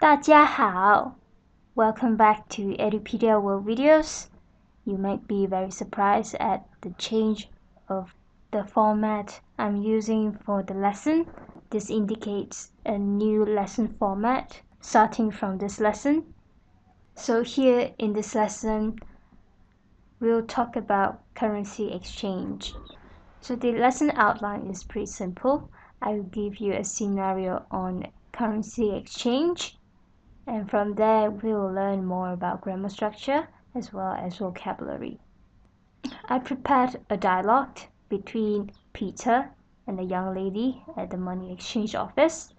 大家好 Welcome back to Edupedia World Videos. You might be very surprised at the change of the format I'm using for the lesson. This indicates a new lesson format starting from this lesson. So here in this lesson, we'll talk about currency exchange. So the lesson outline is pretty simple. I will give you a scenario on currency exchange, and from there we will learn more about grammar structure as well as vocabulary. I prepared a dialogue between Peter and a young lady at the money exchange office.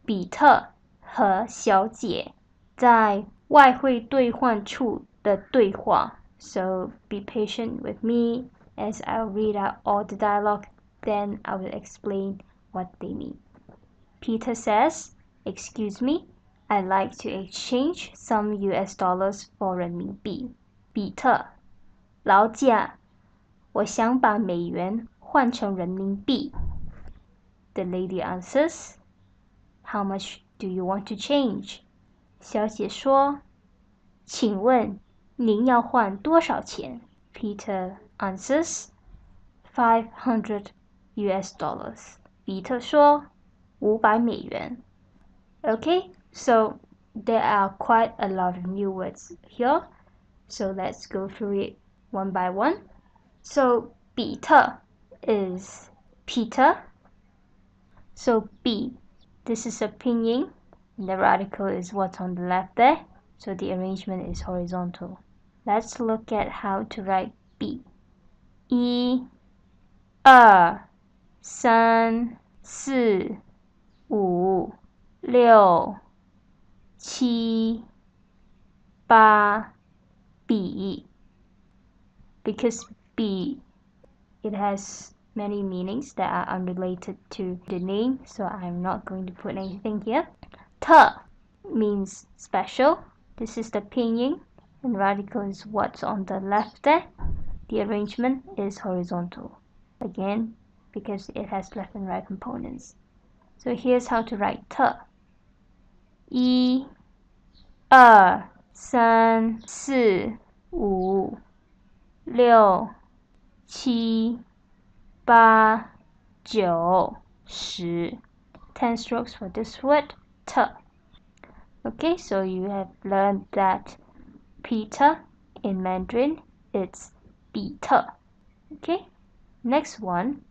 比特和小姐在外汇兑换处的对话. So be patient with me as I'll read out all the dialogue, then I will explain what they mean. Peter says, "Excuse me, I'd like to exchange some US dollars for renminbi." 比特，劳驾，我想把美元换成人民币。The lady answers, "How much do you want to change?" 小姐说，请问您要换多少钱？ Peter answers, $500 US dollars. 比特说500美元。Okay, so there are quite a lot of new words here. So let's go through it one by one. So 比特 is Peter. So B, this is a pinyin, and the radical is what's on the left there. So the arrangement is horizontal. Let's look at how to write B. 1、2、3、4、5、6、7、8、B. Because B, it has many meanings that are unrelated to the name, so I'm not going to put anything here. 特 means special. This is the pinyin, and radical is what's on the left there. The arrangement is horizontal. Again, because it has left and right components. So here's how to write 特. 1、2、3、4、5、6、7、8、9、10. 10 strokes for this word, 特. Okay, so you have learned that Peter in Mandarin, it's 比特. Okay, next one,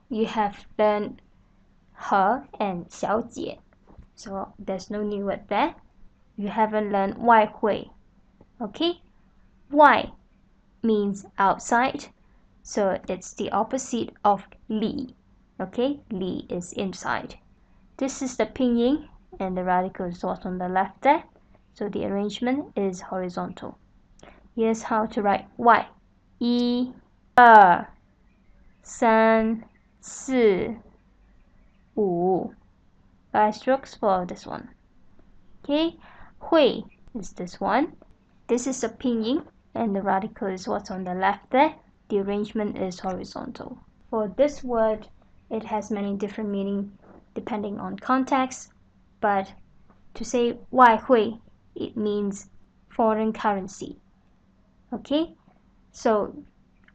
you have learned 和 and 小姐. So there's no new word there. You haven't learned 外汇. Okay, 外 means outside, so it's the opposite of 里. Okay, 里 is inside. This is the pinyin, and the radical is what's on the left there, so the arrangement is horizontal. Here's how to write 外. 1、2、3、4、5. 5 strokes for this one. Okay, 汇 is this one. This is a pinyin, and the radical is what's on the left there. The arrangement is horizontal. For this word, it has many different meanings depending on context, but to say 外汇, it means foreign currency. Okay, so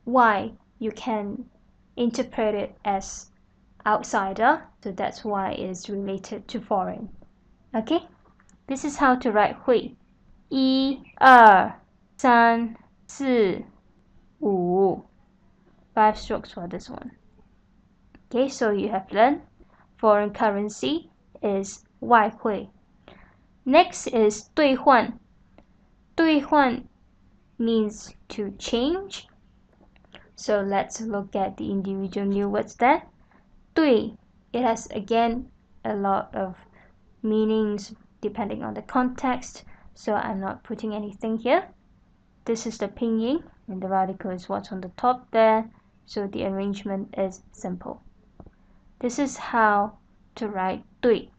外 you can interpret it as outsider, so that's why it is related to foreign. Okay, this is how to write 汇. 1、2、3、4、5. 5 strokes for this one. Okay, so you have learned foreign currency is 外汇. Next is 兑换. 兑换 means to change. So let's look at the individual new words there. 兑, it has again a lot of meanings depending on the context, so I'm not putting anything here. This is the pinyin, and the radical is what's on the top there, so the arrangement is simple. This is how to write 兑.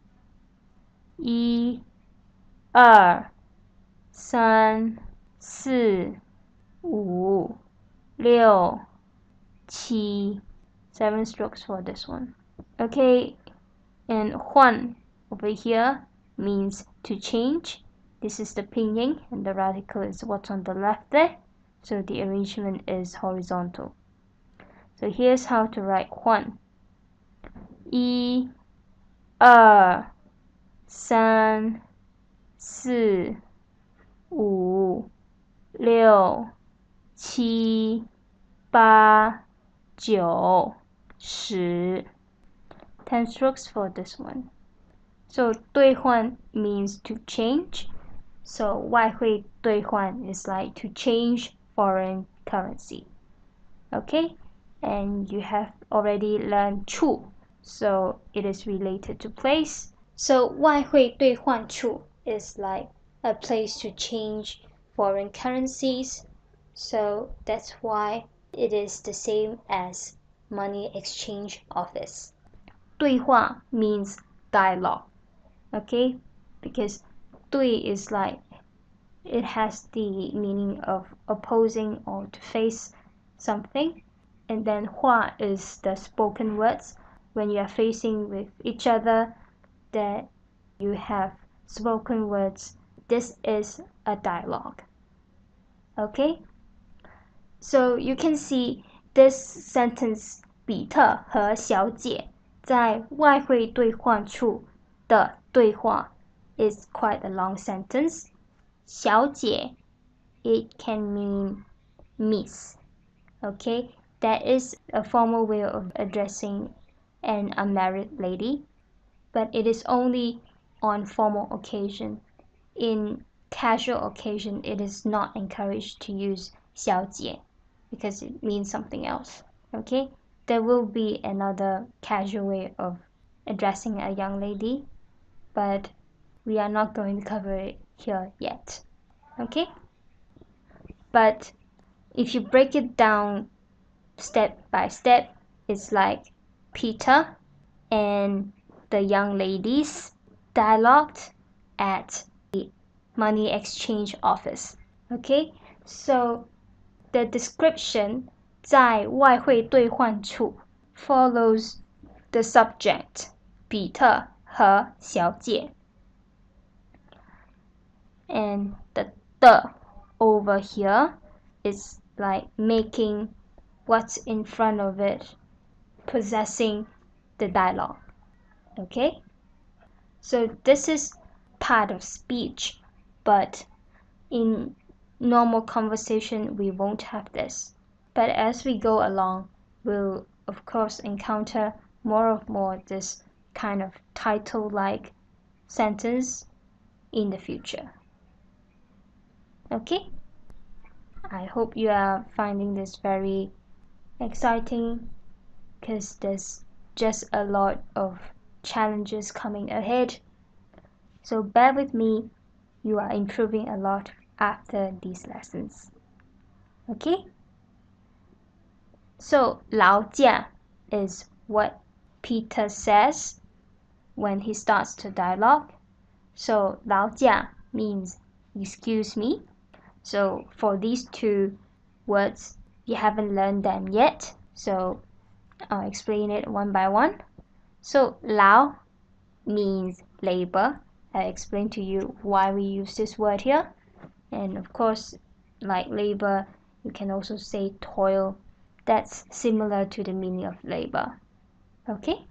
1、2、3、4、5、6、7. 7 strokes for this one. Okay, and 换 over here means to change. This is the pinyin, and the radical is what's on the left there. So the arrangement is horizontal. So here's how to write 换。1、2、3、4、5、6、7、8、9、10。10 strokes for this one. So 兑换 means to change. So 外汇兑换 is like to change foreign currency. Okay, and you have already learned 处, so it is related to place. So 外汇兑换处 is like a place to change foreign currencies. So that's why it is the same as money exchange office. 对话 means dialogue. Okay, because 对 is like it has the meaning of opposing or to face something, and then 话 is the spoken words when you are facing with each other, that you have spoken words. This is a dialogue. Okay, so you can see this sentence 比特和小姐在外汇兑换处的对话 is quite a long sentence. 小姐 it can mean miss. Okay, that is a formal way of addressing an unmarried lady, but it is only on formal occasion. In casual occasion, it is not encouraged to use 小姐 because it means something else. Okay, there will be another casual way of addressing a young lady, but we are not going to cover it here yet. Okay, but if you break it down step by step, it's like Peter and the young ladies dialogued at the money exchange office. Okay, so the description 在外汇兑换处 follows the subject 比特和小姐, and the over here is like making what's in front of it possessing the dialogue. Okay, so this is part of speech, but in normal conversation we won't have this. But as we go along, we'll of course encounter more this kind of title-like sentence in the future. Okay, I hope you are finding this very exciting, because there's just a lot of challenges coming ahead. So bear with me, you are improving a lot after these lessons. Okay? So 劳驾 is what Peter says when he starts to dialogue. So 劳驾 means excuse me. So for these two words, you haven't learned them yet, so I'll explain it one by one. So 劳 means labor. I explained to you why we use this word here. And of course, like labor, you can also say toil. That's similar to the meaning of labor. Okay,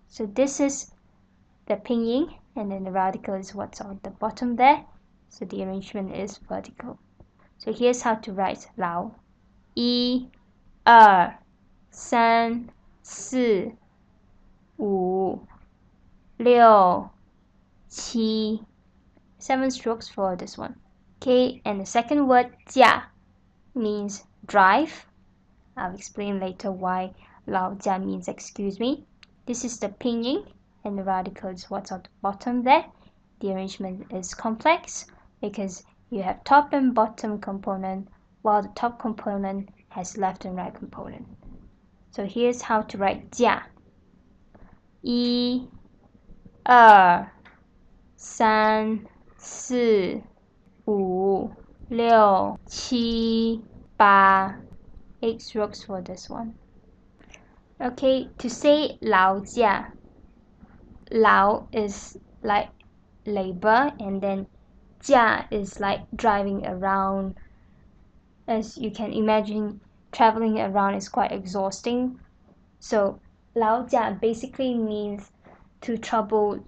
so this is the pinyin, and then the radical is what's on the bottom there. So the arrangement is vertical. So here's how to write 劳. 1、2、3、4、5、6、7. 7 strokes for this one. Okay, and the second word 驾 means drive. I'll explain later why 劳驾 means excuse me. This is the pinyin, and the radical is what's on the bottom there. The arrangement is complex because you have top and bottom component, while the top component has left and right component. So here's how to write 驾. 1、2、3、4、5、6、7、8. 8 strokes for this one. Okay, to say 劳驾, 劳 is like labor, and then 驾 is like driving around. As you can imagine, traveling around is quite exhausting. So 劳驾 basically means to trouble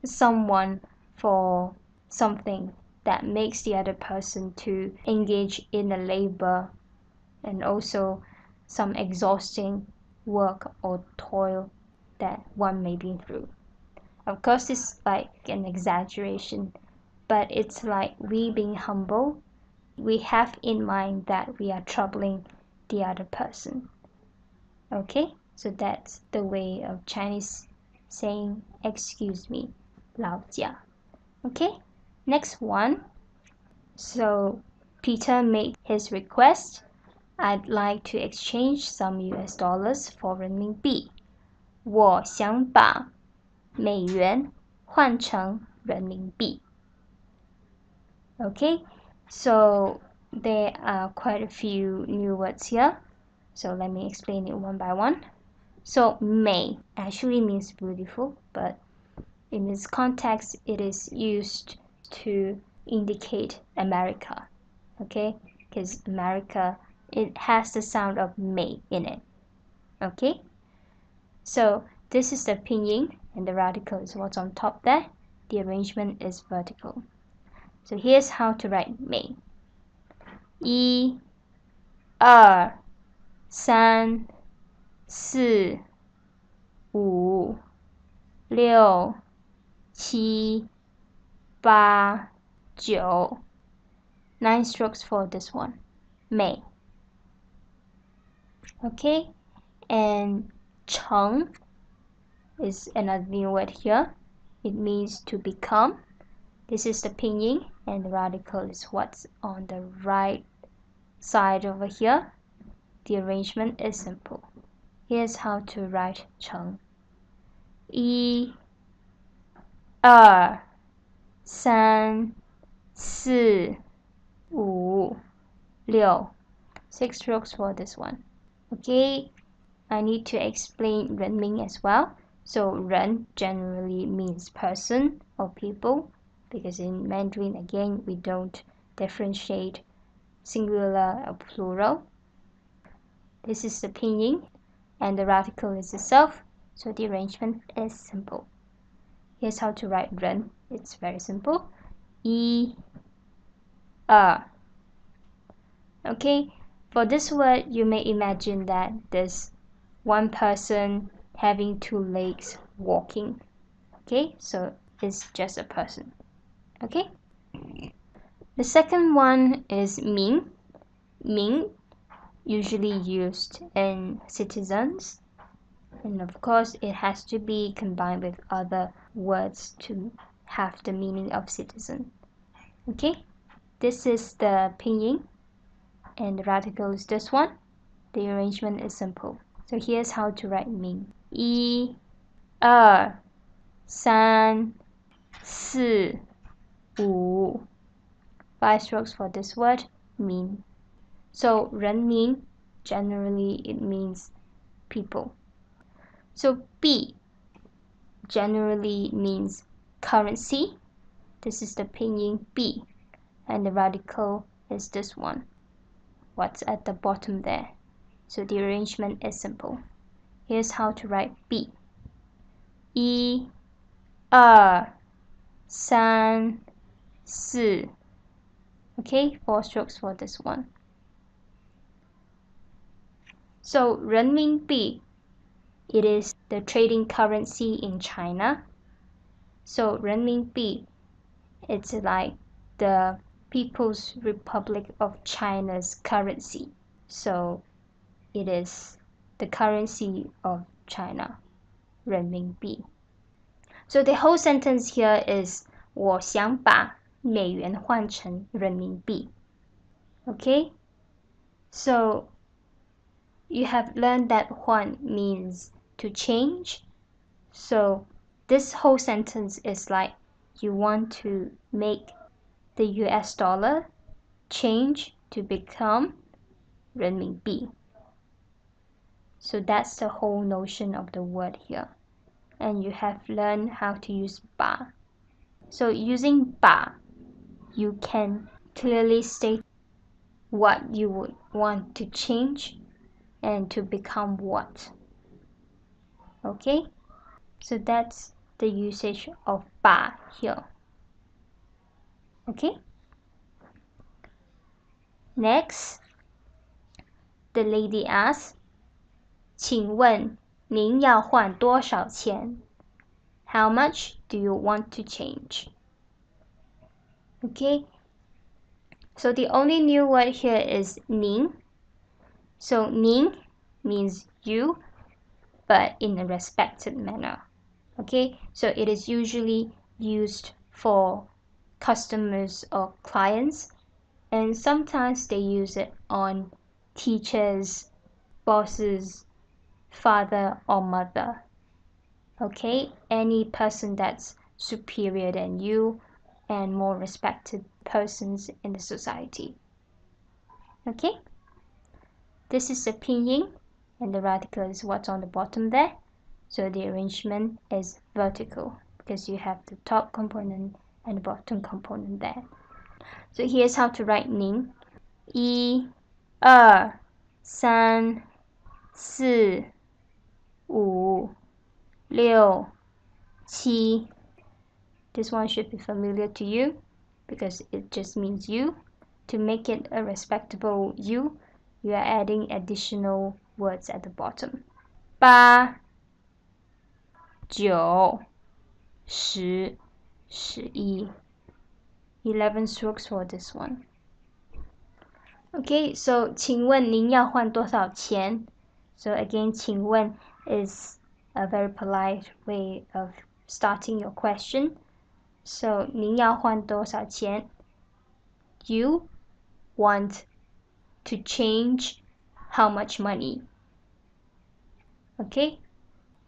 someone for something that makes the other person to engage in a labor and also some exhausting work or toil that one may be through. Of course, it's like an exaggeration, but it's like we being humble. We have in mind that we are troubling the other person. Okay, so that's the way of Chinese saying excuse me, 劳驾. Okay, next one. So Peter made his request. I'd like to exchange some US dollars for 人民币。我想把美元换成人民币。Okay, so there are quite a few new words here. So let me explain it one by one. So 美 actually means beautiful, but in this context, it is used to indicate America. Okay, because America, it has the sound of 美 in it. Okay, so this is the pinyin, and the radical is what's on top there. The arrangement is vertical. So here's how to write 美。1、2、3、4、5、6、7、8、9。 9 strokes for this one. 美。Okay, and 成 is another new word here. It means to become. This is the pinyin, and the radical is what's on the right side over here. The arrangement is simple. Here's how to write 成。1、2、3、4、5、6。 6 strokes for this one. Okay, I need to explain 人名 as well. So 人 generally means person or people, because in Mandarin again we don't differentiate singular or plural. This is the pinyin, and the radical is itself, so the arrangement is simple. Here's how to write 人. It's very simple. 1、2. Okay, for this word you may imagine that there's one person having 2 legs walking. Okay, so it's just a person. Okay, the second one is 名. 名 usually used in citizens, and of course it has to be combined with other words to have the meaning of citizen. Okay, this is the pinyin, and the radical is this one. The arrangement is simple. So here's how to write 名. 1、2、3、4、5. 5 strokes for this word, 名. So 人名 generally it means people. So 币 generally means currency. This is the pinyin 币, and the radical is this one, what's at the bottom there. So the arrangement is simple. Here's how to write 币. 1、2、3、4. Okay, 4 strokes for this one. So 人民币, it is the trading currency in China. So 人民币, it's like the People's Republic of China's currency. So it is the currency of China, 人民币. So the whole sentence here is 我想把美元换成人民币. Okay, so you have learned that 换 means to change. So this whole sentence is like you want to make the US dollar change to become 人民币. So that's the whole notion of the word here. And you have learned how to use 把. So using 把, you can clearly state what you would want to change and to become what. Okay, so that's the usage of 把 here. Okay, next, the lady asks, 请问您要换多少钱? How much do you want to change? Okay, so the only new word here is 您. So 您 means you, but in a respected manner. Okay, so it is usually used for customers or clients, and sometimes they use it on teachers, bosses, father or mother. Okay, any person that's superior than you and more respected persons in the society. Okay, this is the pinyin, and the radical is what's on the bottom there. So the arrangement is vertical because you have the top component and the bottom component there. So here's how to write 您. 1 2 3 4 5 6 7. This one should be familiar to you because it just means you. To make it a respectable you, you are adding additional words at the bottom. 8 9 10 11. 11 strokes for this one. Okay, so 请问您要换多少钱? So again, 请问 is a very polite way of starting your question. So 您要换多少钱? You want to change how much money? Okay,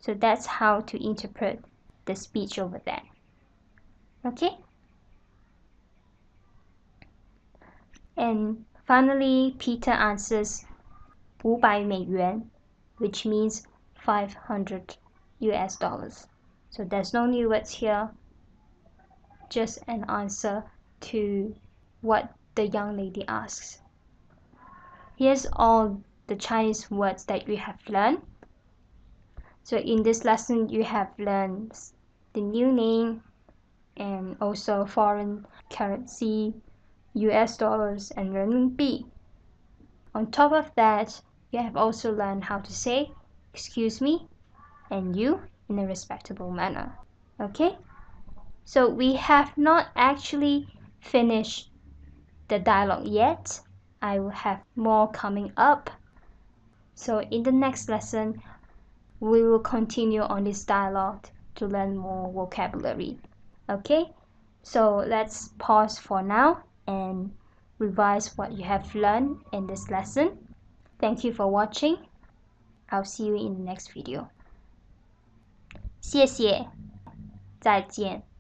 so that's how to interpret the speech over there. Okay, and finally Peter answers 500美元, which means $500 US. So there's no new words here, just an answer to what the young lady asks. Here's all the Chinese words that you have learned. So in this lesson you have learned the new name and also foreign currency, US dollars and renminbi. On top of that, you have also learned how to say excuse me and you in a respectable manner. Okay, so we have not actually finished the dialogue yet. I will have more coming up. So in the next lesson, we will continue on this dialogue to learn more vocabulary. Okay, so let's pause for now and revise what you have learned in this lesson. Thank you for watching. I'll see you in the next video. 谢谢，再见。